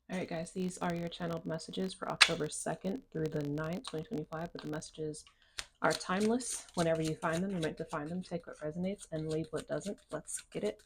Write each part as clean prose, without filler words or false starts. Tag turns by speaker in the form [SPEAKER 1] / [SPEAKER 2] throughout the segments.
[SPEAKER 1] All right, guys, these are your channeled messages for October 2nd through the 9th, 2025. But the messages are timeless. Whenever you find them, you're meant to find them. Take what resonates and leave what doesn't. Let's get it.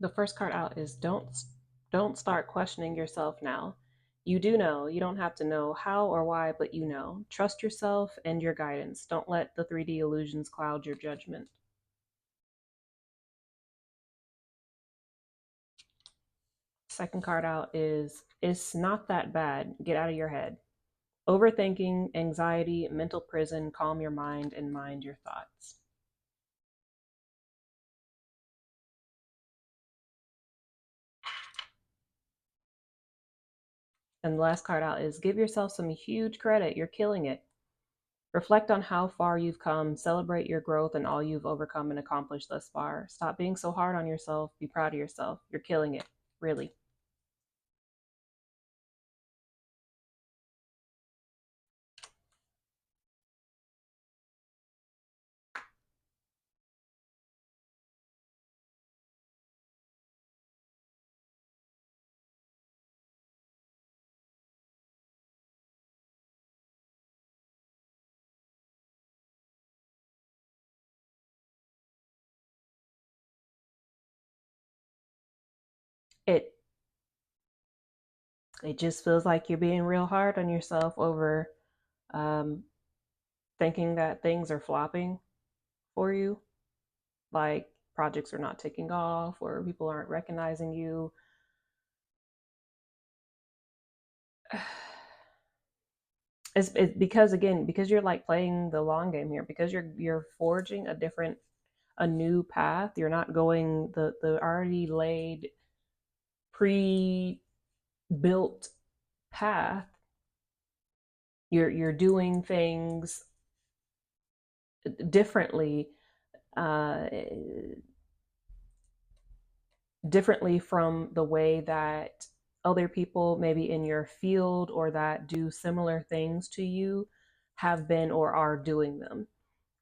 [SPEAKER 1] The first card out is don't start questioning yourself now. You do know. You don't have to know how or why, but you know. Trust yourself and your guidance. Don't let the 3D illusions cloud your judgment. Second card out is it's not that bad. Get out of your head. Overthinking, anxiety, mental prison, calm your mind and mind your thoughts. And the last card out is give yourself some huge credit. You're killing it. Reflect on how far you've come, celebrate your growth and all you've overcome and accomplished thus far. Stop being so hard on yourself. Be proud of yourself. You're killing it. Really. It it just feels like you're being real hard on yourself over um, thinking that things are flopping for you, like projects are not taking off or people aren't recognizing you. It's because again, because you're like playing the long game here, because you're forging a new path. You're not going the already laid pre built path. You're doing things differently, uh, differently from the way that other people maybe in your field or that do similar things to you have been or are doing them,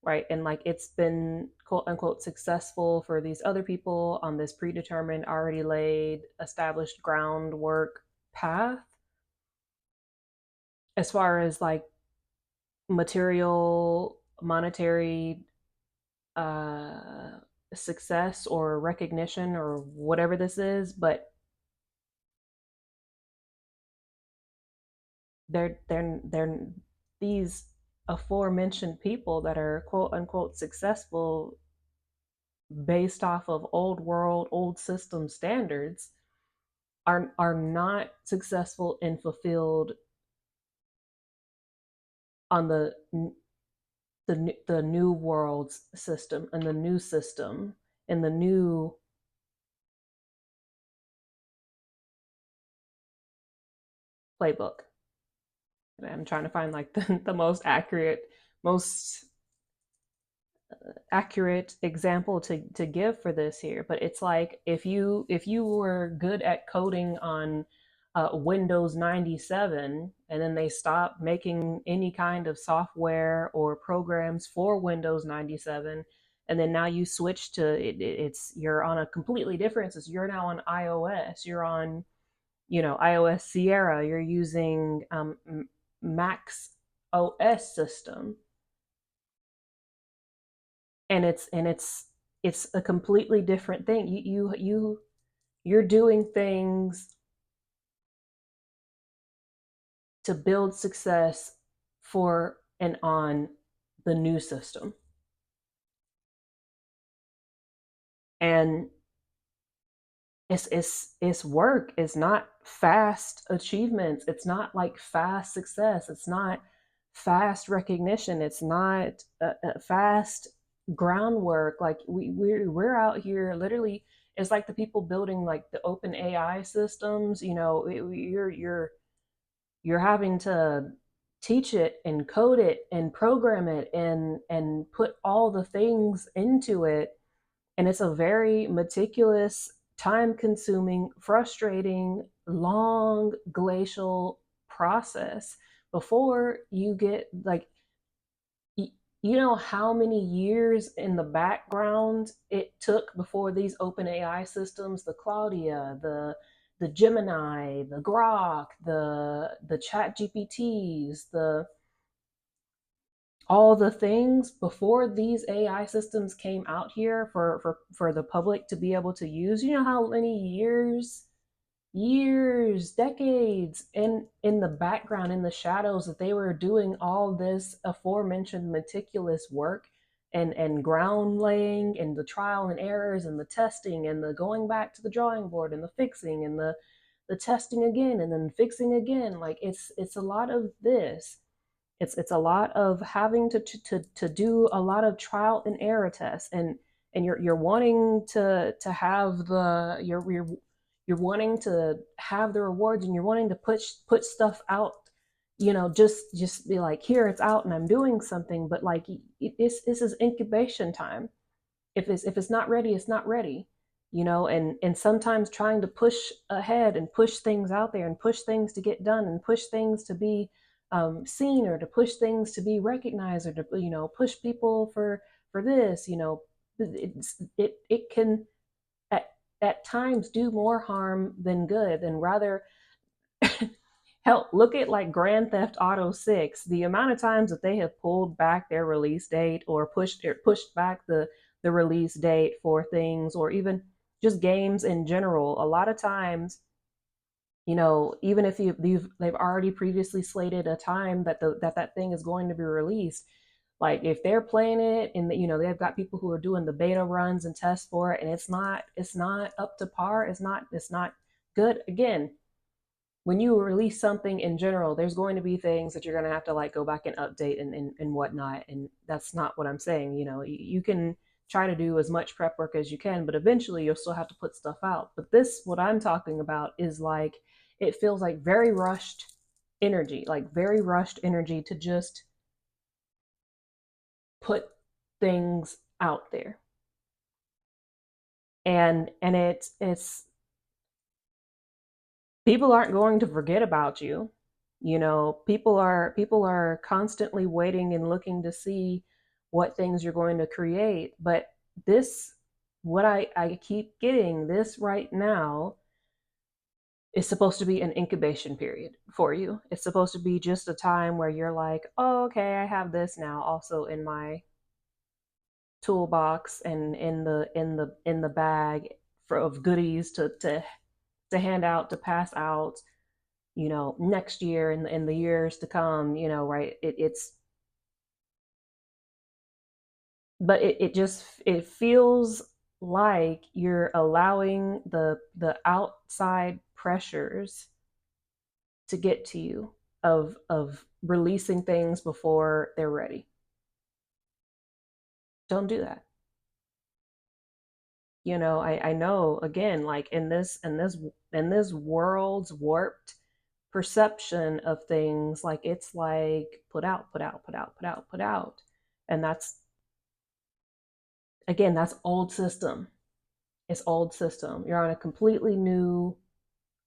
[SPEAKER 1] right? And like it's been quote unquote successful for these other people on this predetermined, already laid, established groundwork path as far as like material, monetary uh, success or recognition or whatever this is, but they're these aforementioned people that are quote unquote successful based off of old world, old system standards are not successful and fulfilled on the new world's system and the new system in the new playbook. And I'm trying to find like the most accurate example to give for this here, but it's like if you were good at coding on Windows 97, and then they stopped making any kind of software or programs for Windows 97, and then now you switch to it's you're on a completely different system. You're now on iOS. You're on iOS Sierra. You're using Mac's OS system, and it's a completely different thing. You're doing things to build success for and on the new system. And it's work. It's not fast achievements. It's not like fast success. It's not fast recognition. It's not fast groundwork. Like we're out here literally. It's like the people building like the open AI systems. You're having to teach it and code it and program it and put all the things into it, and it's a very meticulous, time consuming, frustrating, long glacial process before you get like you know how many years in the background it took before these open AI systems, the Claudia, the Gemini, the Grok, the Chat GPTs, the all the things before these AI systems came out here for the public to be able to use. You know how many years, decades in the background, in the shadows, that they were doing all this aforementioned meticulous work and ground laying and the trial and errors and the testing and the going back to the drawing board and the fixing and the testing again and then fixing again. Like it's a lot of this. It's a lot of having to do a lot of trial and error tests, and you're wanting to have you're wanting to have the rewards, and you're wanting to put stuff out, just be like, here, it's out and I'm doing something. But like this is incubation time. If it's not ready, it's not ready. And sometimes trying to push ahead and push things out there and push things to get done and push things to be seen, or to push things to be recognized, or to push people for this. It can at times do more harm than good. And rather, help look at like Grand Theft Auto 6, the amount of times that they have pulled back their release date, or pushed back the release date for things, or even just games in general. A lot of times, even if they've already previously slated a time that thing is going to be released. Like if they're playing it and they've got people who are doing the beta runs and tests for it, and it's not up to par, it's not good. Again, when you release something in general, there's going to be things that you're going to have to like go back and update and whatnot. And that's not what I'm saying. You can try to do as much prep work as you can, but eventually you'll still have to put stuff out. But what I'm talking about is like, it feels like very rushed energy, like very rushed energy to just put things out there. And it's people aren't going to forget about you. People are constantly waiting and looking to see what things you're going to create. But this, what I keep getting, this right now is supposed to be an incubation period for you. It's supposed to be just a time where you're like, oh, okay, I have this now also in my toolbox and in the bag of goodies to hand out, to pass out, next year and in the years to come, right? It's but it just it feels like you're allowing the outside pressures to get to you, of releasing things before they're ready. Don't do that. I know, again, like in this world's warped perception of things, like it's like put out, put out, put out, put out, put out. And that's, again, that's old system. It's old system. You're on a completely new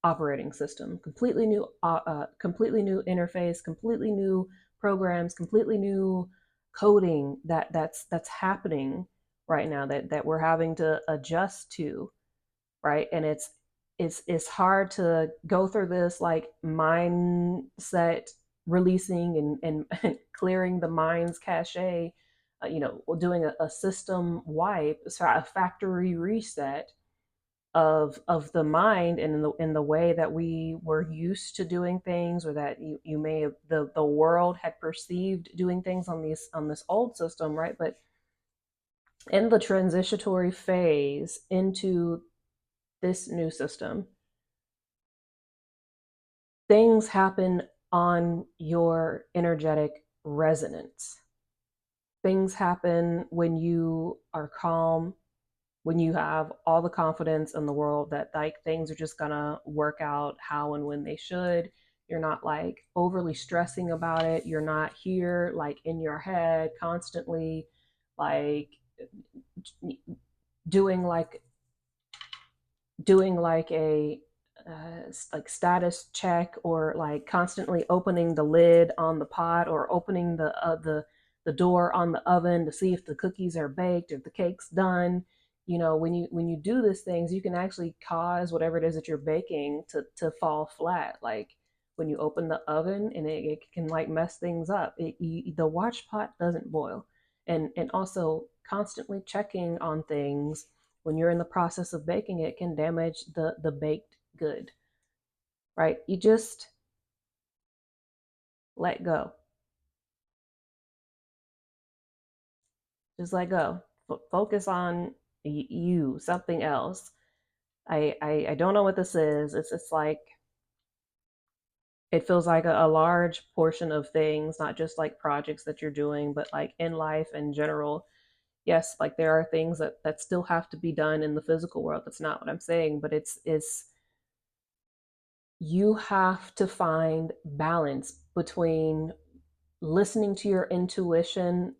[SPEAKER 1] operating system, completely new interface, completely new programs, completely new coding that's happening right now, that we're having to adjust to, right? And it's hard to go through this like mindset releasing and clearing the mind's cache, doing a system wipe, so a factory reset of the mind, and in the way that we were used to doing things, or that you may have, the world had perceived doing things on this old system, right? But in the transitory phase into this new system, things happen on your energetic resonance. Things happen when you are calm, when you have all the confidence in the world that like things are just gonna work out how and when they should. You're not like overly stressing about it. You're not here like in your head constantly like doing like doing like a like status check, or like constantly opening the lid on the pot, or opening the door on the oven to see if the cookies are baked, if the cake's done. When you do these things, you can actually cause whatever it is that you're baking to fall flat. Like when you open the oven, and it can like mess things up. The watch pot doesn't boil. And also constantly checking on things when you're in the process of baking it can damage the baked good, right? You just let go. Just let go. Focus on you, something else. I don't know what this is. It's like it feels like a large portion of things, not just like projects that you're doing, but like in life in general. Yes, like there are things that still have to be done in the physical world. That's not what I'm saying, but it's you have to find balance between listening to your intuition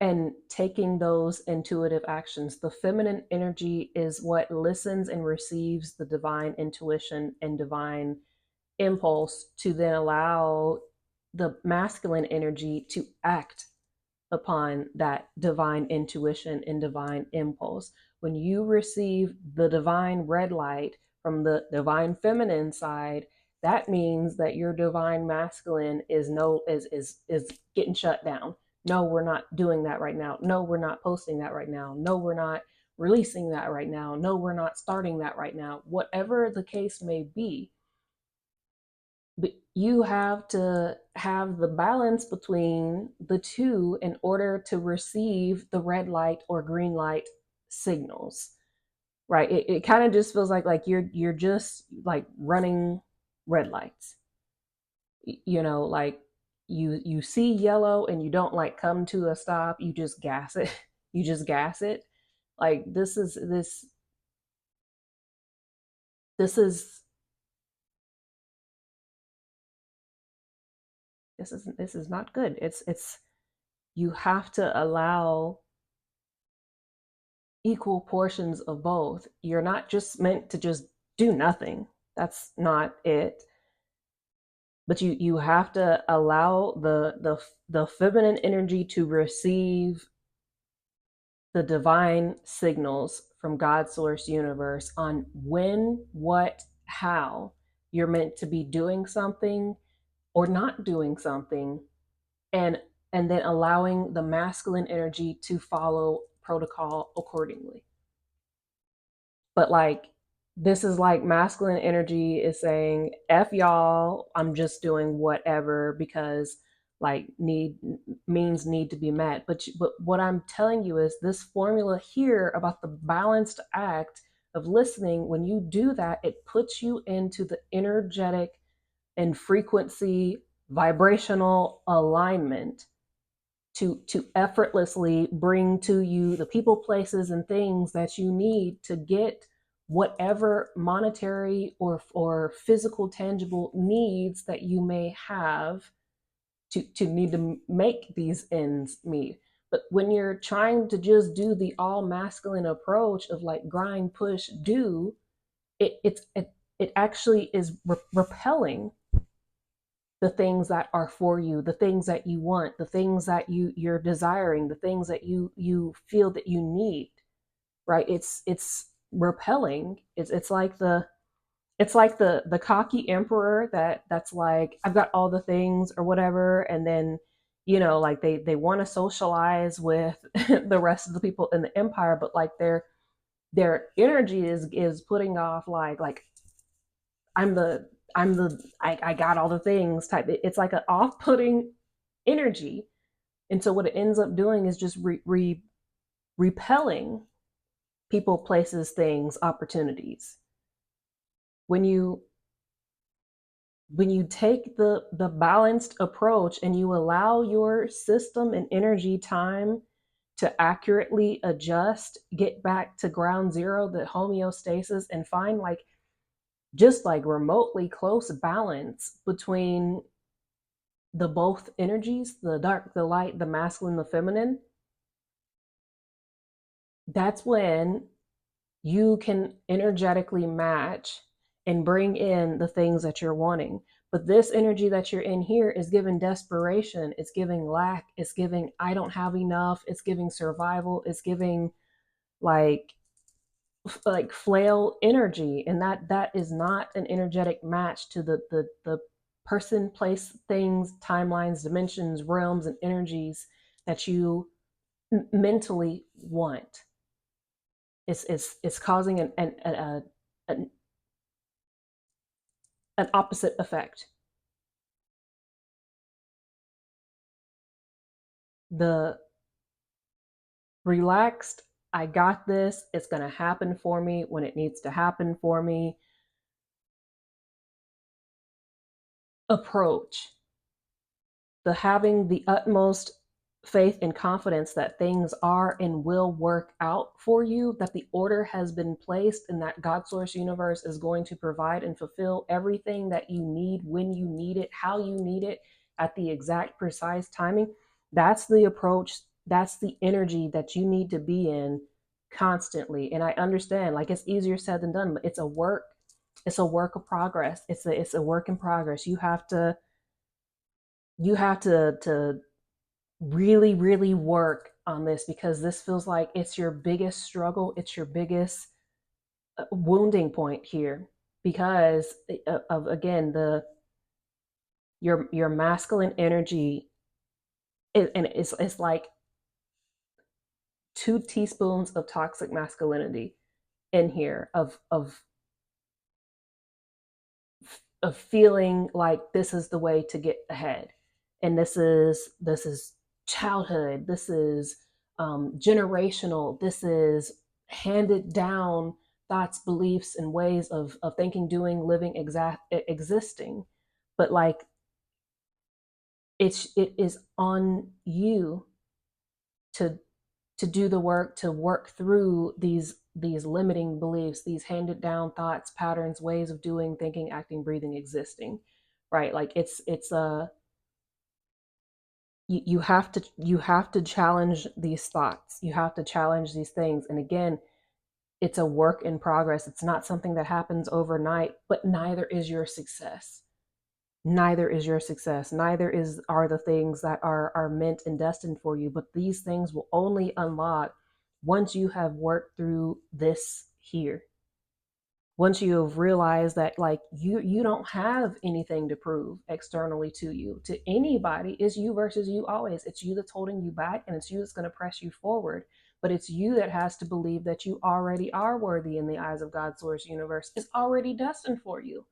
[SPEAKER 1] and taking those intuitive actions. The feminine energy is what listens and receives the divine intuition and divine impulse to then allow the masculine energy to act upon that divine intuition and divine impulse. When you receive the divine red light from the divine feminine side, that means that your divine masculine is no is getting shut down. No, we're not doing that right now. No, we're not posting that right now. No, we're not releasing that right now. No, we're not starting that right now. Whatever the case may be, but you have to have the balance between the two in order to receive the red light or green light signals, right? It kind of just feels like you're just like running red lights, like you see yellow and you don't like come to a stop, you just gas it. You just gas it. Like this is this is not good. It's you have to allow equal portions of both. You're not just meant to just do nothing. That's not it. But you have to allow the feminine energy to receive the divine signals from God source universe on when, what, how you're meant to be doing something or not doing something, and and then allowing the masculine energy to follow protocol accordingly. But like this is like masculine energy is saying f y'all, I'm just doing whatever because like need to be met. But what I'm telling you is this formula here about the balanced act of listening. When you do that, it puts you into the energetic and frequency vibrational alignment to effortlessly bring to you the people, places, and things that you need to get whatever monetary or physical tangible needs that you may have to need to make these ends meet. But when you're trying to just do the all masculine approach of like grind, push, do, it actually is repelling the things that are for you, the things that you want, the things that you're desiring, the things that you feel that you need, right? It's repelling. It's like the cocky emperor that's like, I've got all the things or whatever, and then like they want to socialize with the rest of the people in the empire, but like their energy is putting off like I'm the I got all the things type. It's like an off-putting energy, and so what it ends up doing is just repelling people, places, things, opportunities. When you take the balanced approach and you allow your system and energy time to accurately adjust, get back to ground zero, the homeostasis, and find like just like remotely close balance between the both energies, the dark, the light, the masculine, the feminine, that's when you can energetically match and bring in the things that you're wanting. But this energy that you're in here is giving desperation, it's giving lack, it's giving I don't have enough, it's giving survival, it's giving like flail energy, and that is not an energetic match to the person, place, things, timelines, dimensions, realms, and energies that you mentally want. It's causing an an opposite effect. The relaxed, I got this, it's going to happen for me when it needs to happen for me approach, the having the utmost faith and confidence that things are and will work out for you, that the order has been placed, and that God source universe is going to provide and fulfill everything that you need when you need it, how you need it, at the exact precise timing. That's the approach, that's the energy that you need to be in constantly. And I understand like it's easier said than done, but it's a work of progress. It's a work in progress. You have to really, really work on this, because this feels like it's your biggest struggle. It's your biggest wounding point here, because of again your masculine energy, and it's like 2 teaspoons of toxic masculinity in here of feeling like this is the way to get ahead, and this is childhood, this is generational, this is handed down thoughts, beliefs, and ways of thinking, doing, living, existing. But like it is on you to do the work, to work through these limiting beliefs, these handed down thoughts, patterns, ways of doing, thinking, acting, breathing, existing, right? Like it's you have to challenge these thoughts, you have to challenge these things, and again, it's a work in progress. It's not something that happens overnight, but neither is your success. Neither is your success, neither is are the things that are meant and destined for you. But these things will only unlock once you have worked through this here, once you have realized that like you don't have anything to prove externally to you, to anybody. It's you versus you always. It's you that's holding you back, and it's you that's going to press you forward. But it's you that has to believe that you already are worthy in the eyes of God's source universe. It's already destined for you.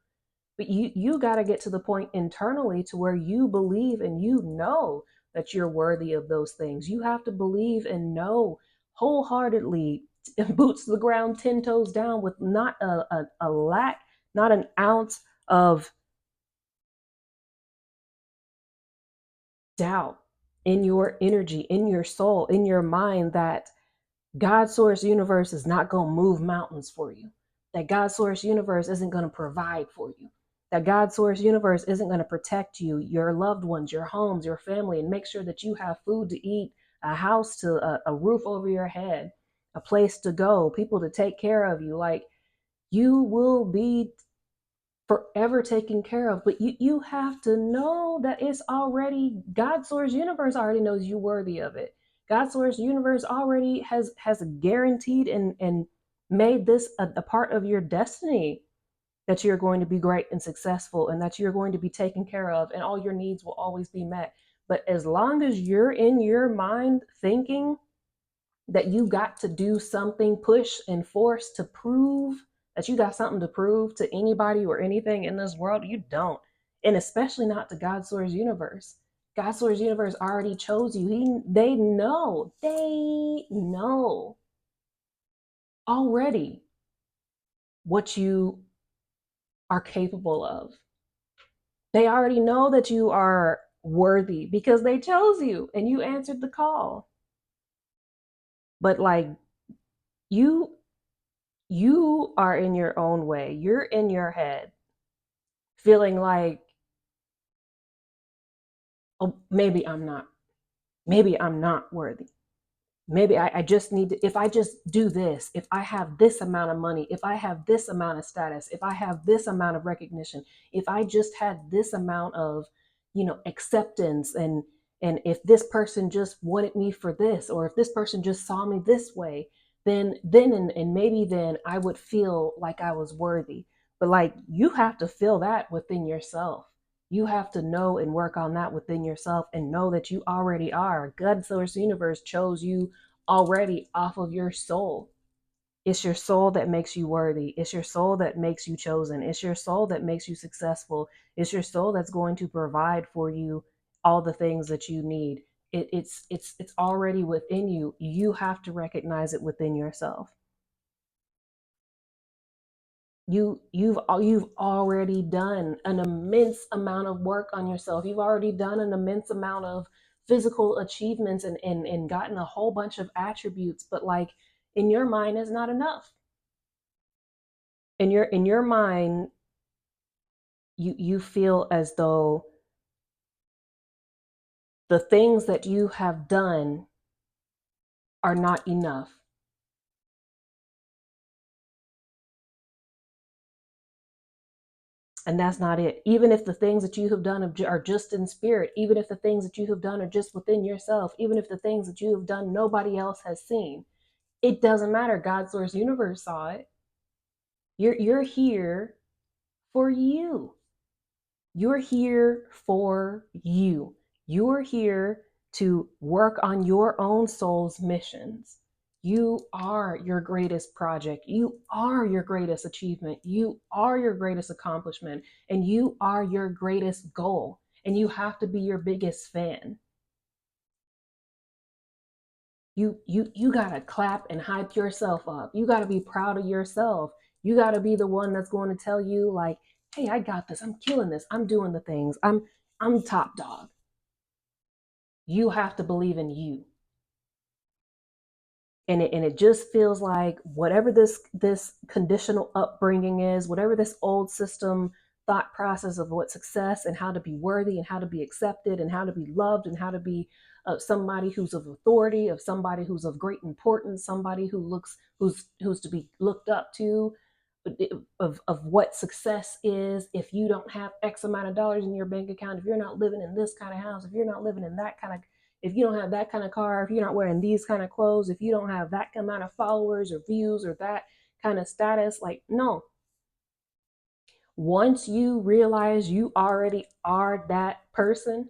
[SPEAKER 1] But you got to get to the point internally to where you believe and you know that you're worthy of those things. You have to believe and know wholeheartedly, boots to the ground, 10 toes down, with not a lack, not an ounce of doubt, in your energy, in your soul, in your mind, that God source universe is not going to move mountains for you. That God source universe isn't going to provide for you. That God source universe isn't going to protect you, your loved ones, your homes, your family, and make sure that you have food to eat, a house to a roof over your head, a place to go, people to take care of you. Like, you will be forever taken care of. But you have to know that it's already, God source universe already knows you worthy of it. God source universe already has guaranteed and made this a part of your destiny, that you're going to be great and successful, and that you're going to be taken care of, and all your needs will always be met. But as long as you're in your mind thinking that you got to do something, push and force to prove that you got something to prove to anybody or anything in this world, you don't. And especially not to God source universe. God source universe already chose you. They know already what you are capable of. They already know that you are worthy because they chose you and you answered the call. But like, you you are in your own way. You're in your head feeling like, oh, maybe I'm not worthy. Maybe I just need to, if I just do this, if I have this amount of money, if I have this amount of status, if I have this amount of recognition, if I just had this amount of, acceptance, and if this person just wanted me for this, or if this person just saw me this way, then maybe then I would feel like I was worthy. But like, you have to feel that within yourself. You have to know and work on that within yourself, and know that you already are. God source universe chose you already off of your soul. It's your soul that makes you worthy. It's your soul that makes you chosen. It's your soul that makes you successful. It's your soul that's going to provide for you all the things that you need. It's already within you. You have to recognize it within yourself. You've already done an immense amount of work on yourself. You've already done an immense amount of physical achievements, and gotten a whole bunch of attributes. But like, in your mind, is not enough. In your mind, you feel as though the things that you have done are not enough. And that's not it. Even if the things that you have done are just in spirit, even if the things that you have done are just within yourself, even if the things that you have done nobody else has seen, it doesn't matter. God source universe saw it. You're here for you. You're here for you. You're here to work on your own soul's missions. You are your greatest project. You are your greatest achievement. You are your greatest accomplishment. And you are your greatest goal. And you have to be your biggest fan. You gotta clap and hype yourself up. You gotta be proud of yourself. You gotta be the one that's going to tell you, like, hey, I got this. I'm killing this. I'm doing the things. I'm top dog. You have to believe in you. And it just feels like, whatever this conditional upbringing is, whatever this old system thought process of what success and how to be worthy and how to be accepted and how to be loved and how to be somebody who's of authority, of somebody who's of great importance, somebody who's to be looked up to, of what success is. If you don't have X amount of dollars in your bank account, if you're not living in this kind of house, if you're not living in that kind of, if you don't have that kind of car, if you're not wearing these kind of clothes, if you don't have that amount of followers or views or that kind of status, like, no. Once you realize you already are that person,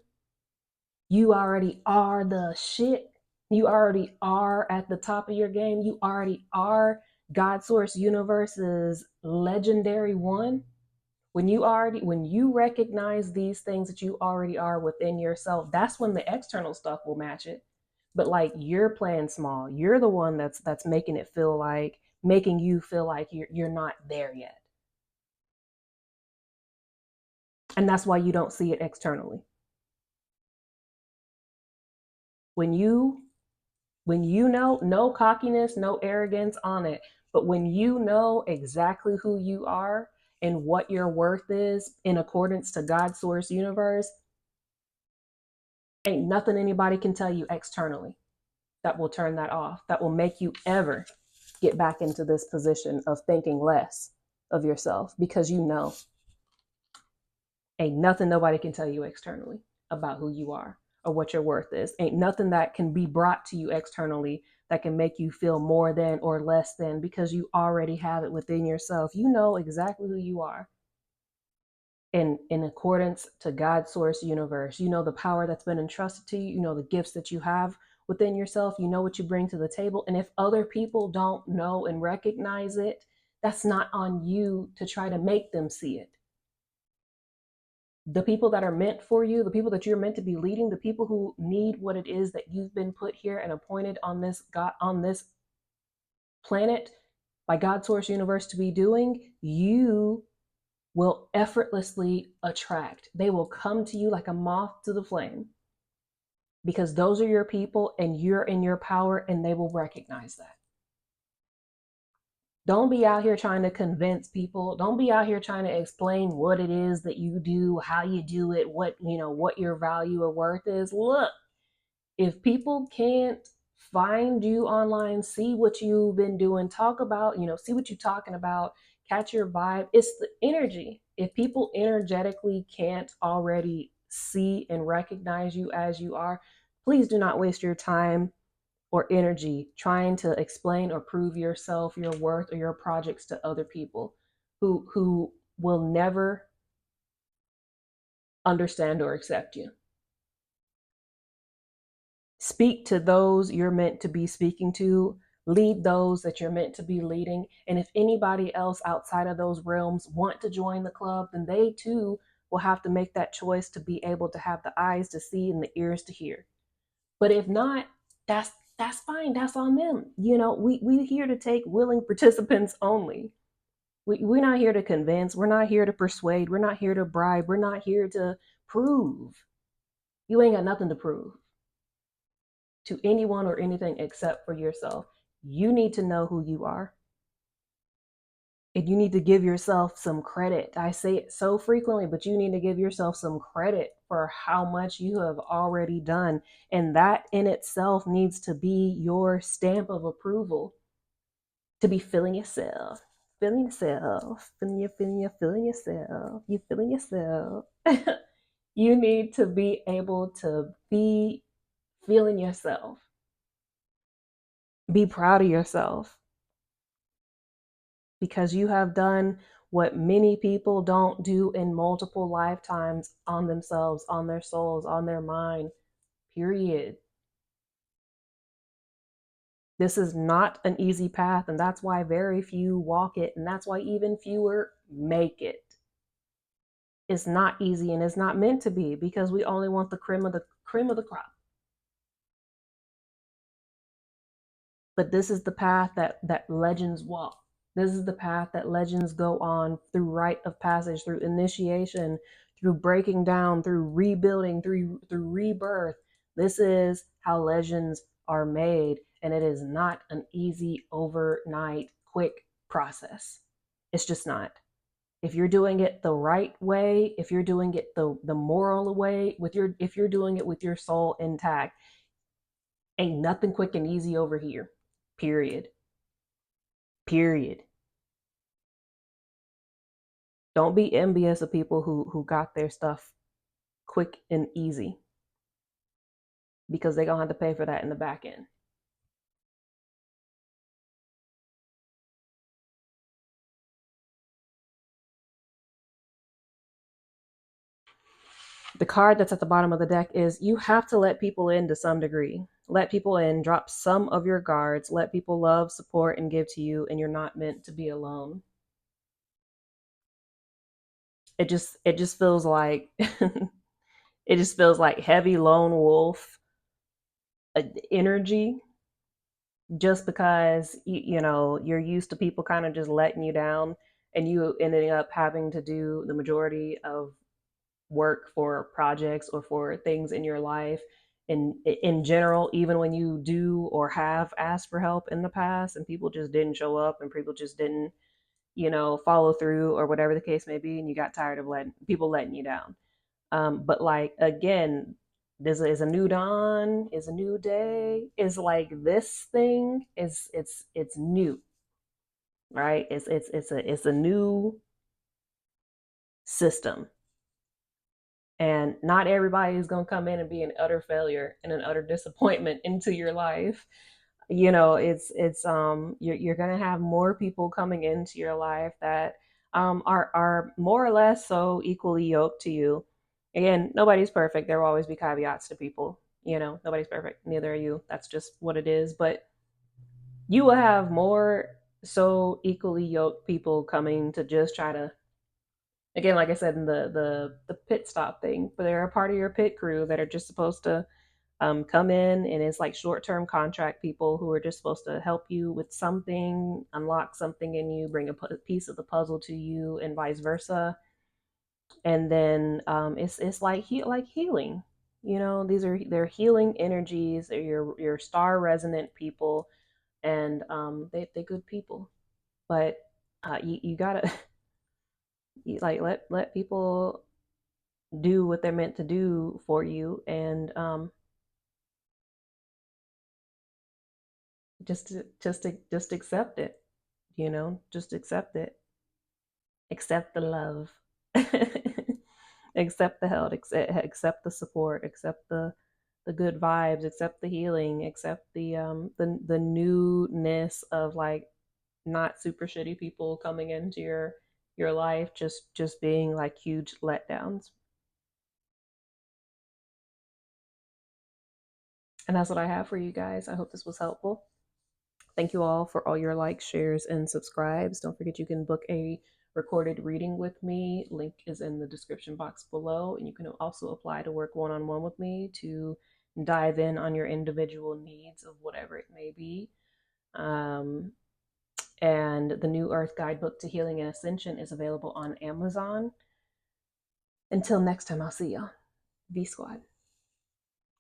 [SPEAKER 1] you already are the shit. You already are at the top of your game. You already are God Source Universe's legendary one. When you recognize these things that you already are within yourself, that's when the external stuff will match it. But like, you're playing small. You're the one that's making you feel like you're not there yet. And that's why you don't see it externally. When you know, no cockiness, no arrogance on it, but when you know exactly who you are and what your worth is in accordance to God's source universe, ain't nothing anybody can tell you externally that will turn that off, that will make you ever get back into this position of thinking less of yourself, because you know ain't nothing nobody can tell you externally about who you are or what your worth is. Ain't nothing that can be brought to you externally that can make you feel more than or less than, because you already have it within yourself. You know exactly who you are in accordance to God's source universe. You know the power that's been entrusted to you. You know the gifts that you have within yourself. You know what you bring to the table. And if other people don't know and recognize it, that's not on you to try to make them see it. The people that are meant for you, the people that you're meant to be leading, the people who need what it is that you've been put here and appointed on this planet by God's source universe to be doing, you will effortlessly attract. They will come to you like a moth to the flame, because those are your people and you're in your power, and they will recognize that. Don't be out here trying to convince people. Don't be out here trying to explain what it is that you do, how you do it, what your value or worth is. Look, if people can't find you online, see what you've been doing, talk about, see what you're talking about, catch your vibe, it's the energy. If people energetically can't already see and recognize you as you are, please do not waste your time or energy trying to explain or prove yourself, your worth, or your projects to other people who will never understand or accept you. Speak to those you're meant to be speaking to, lead those that you're meant to be leading. And if anybody else outside of those realms want to join the club, then they too will have to make that choice to be able to have the eyes to see and the ears to hear. But if not, that's fine. That's on them. We're here to take willing participants only. We're not here to convince. We're not here to persuade. We're not here to bribe. We're not here to prove. You ain't got nothing to prove to anyone or anything except for yourself. You need to know who you are. And you need to give yourself some credit. I say it so frequently, but you need to give yourself some credit for how much you have already done. And that in itself needs to be your stamp of approval, to be feeling yourself, feeling yourself, feeling yourself, you feeling yourself. You need to be able to be feeling yourself. Be proud of yourself, because you have done what many people don't do in multiple lifetimes on themselves, on their souls, on their mind, period. This is not an easy path, and that's why very few walk it, and that's why even fewer make it. It's not easy, and it's not meant to be, because we only want the cream of the crop. But this is the path that legends walk. This is the path that legends go on through rite of passage, through initiation, through breaking down, through rebuilding, through rebirth. This is how legends are made, and it is not an easy overnight quick process. It's just not. If you're doing it the right way, if you're doing it the moral way, if you're doing it with your soul intact, ain't nothing quick and easy over here. Period. Period. Don't be envious of people who got their stuff quick and easy, because they're gonna have to pay for that in the back end. The card that's at the bottom of the deck is, you have to let people in to some degree. Let people in, drop some of your guards, let people love, support, and give to you, and you're not meant to be alone. It just feels like it just feels like heavy lone wolf energy, just because you're used to people kind of just letting you down, and you ending up having to do the majority of work for projects or for things in your life, in general, even when you do or have asked for help in the past and people just didn't show up and people just didn't, follow through or whatever the case may be, and you got tired of letting you down. But like again, this is a new dawn, is a new day, is like this thing is it's new, right? It's a new system, and not everybody is going to come in and be an utter failure and an utter disappointment into your life. You're going to have more people coming into your life that are more or less so equally yoked to you. Again, nobody's perfect. There will always be caveats to people. Nobody's perfect, neither are you. That's just what it is. But you will have more so equally yoked people coming to just try to, again, like I said in the pit stop thing, but they're a part of your pit crew that are just supposed to come in, and it's like short-term contract people who are just supposed to help you with something, unlock something in you, bring a piece of the puzzle to you, and vice versa. And then it's like like healing. They're healing energies. They're your star resonant people, and they good people. But you gotta you, like let people do what they're meant to do for you, and just accept it. Just accept it. Accept the love. Accept the help. Accept the support. Accept the good vibes. Accept the healing. Accept the newness of like not super shitty people coming into your life. Just being like huge letdowns. And that's what I have for you guys. I hope this was helpful. Thank you all for all your likes, shares, and subscribes. Don't forget you can book a recorded reading with me. Link is in the description box below. And you can also apply to work one on one with me to dive in on your individual needs of whatever it may be. Um, and the New Earth Guidebook to Healing and Ascension is available on Amazon. Until next time, I'll see y'all. V Squad.